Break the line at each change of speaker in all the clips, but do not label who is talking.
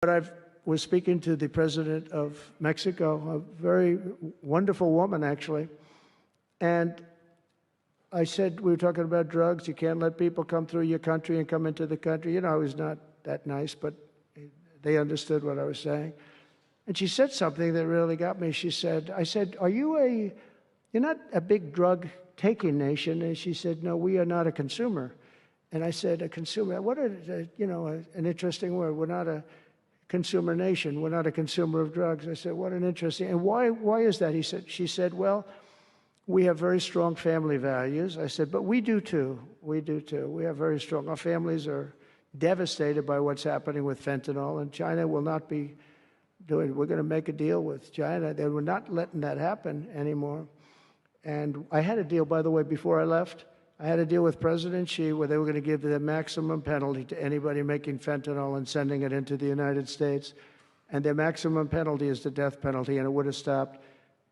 But I was speaking to the president of Mexico, a very wonderful woman, actually. And I said, we were talking about drugs. You can't let people come through your country and come into the country. You know, I was not that nice, but they understood what I was saying. And she said something that really got me. She said, I said, you're not a big drug-taking nation? And she said, no, we are not a consumer. And I said, a consumer, what an interesting word. We're not a consumer nation. We're not a consumer of drugs. I said, what an interesting, and why is that? She said, well, we have very strong family values. I said, but we do too. We do too. We have very strong, our families are devastated by what's happening with fentanyl, and China will not be doing, we're going to make a deal with China. They were not letting that happen anymore. And I had a deal, by the way, before I left. I had a deal with President Xi where they were going to give the maximum penalty to anybody making fentanyl and sending it into the United States. And their maximum penalty is the death penalty, and it would have stopped.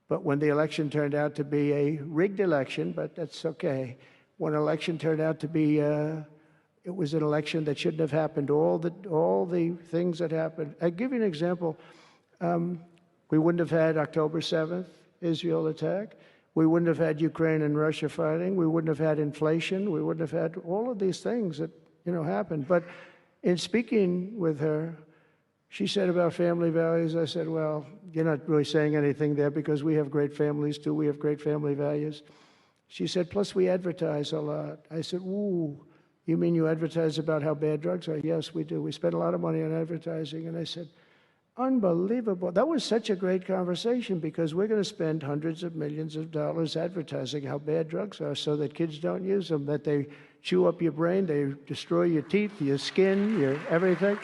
But when the election turned out to be a rigged election, but that's okay. When an election turned out to be, it was an election that shouldn't have happened. All the things that happened. I'll give you an example. We wouldn't have had October 7th, Israel attack. We wouldn't have had Ukraine and Russia fighting. We wouldn't have had inflation. We wouldn't have had all of these things that, happened. But in speaking with her, she said about family values, I said, well, you're not really saying anything there because we have great families too. We have great family values. She said, plus we advertise a lot. I said, ooh, you mean you advertise about how bad drugs are? Yes, we do. We spend a lot of money on advertising. And I said, unbelievable. That was such a great conversation because we're going to spend hundreds of millions of dollars advertising how bad drugs are so that kids don't use them, that they chew up your brain, they destroy your teeth, your skin, your everything.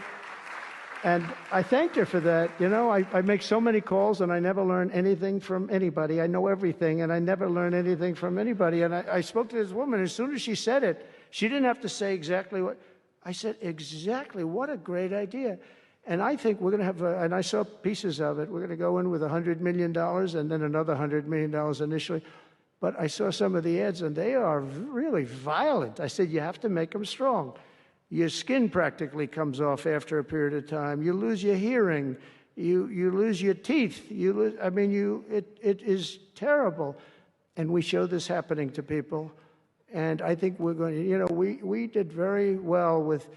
And I thanked her for that. I make so many calls and I never learn anything from anybody. I know everything and I never learn anything from anybody. And I spoke to this woman. As soon as she said it, she didn't have to say exactly what. I said, exactly. What a great idea. And I think we're going to have, and I saw pieces of it, we're going to go in with $100 million and then another $100 million initially. But I saw some of the ads and they are really violent. I said, you have to make them strong. Your skin practically comes off after a period of time. You lose your hearing. You lose your teeth. It is terrible. And we show this happening to people. And I think we're going to, we did very well with,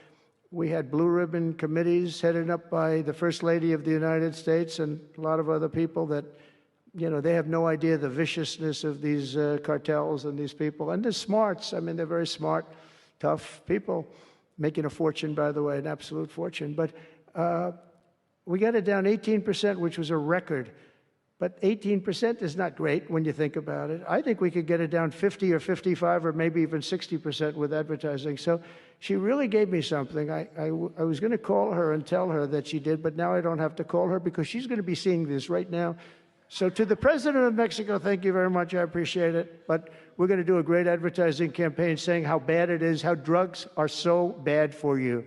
we had blue ribbon committees headed up by the First Lady of the United States and a lot of other people that, they have no idea the viciousness of these cartels and these people. And they're smarts. They're very smart, tough people, making a fortune, by the way, an absolute fortune. But we got it down 18%, which was a record. But 18% is not great when you think about it. I think we could get it down 50 or 55 or maybe even 60% with advertising. So she really gave me something. I was going to call her and tell her that she did, but now I don't have to call her because she's going to be seeing this right now. So to the President of Mexico, thank you very much. I appreciate it. But we're going to do a great advertising campaign saying how bad it is, how drugs are so bad for you.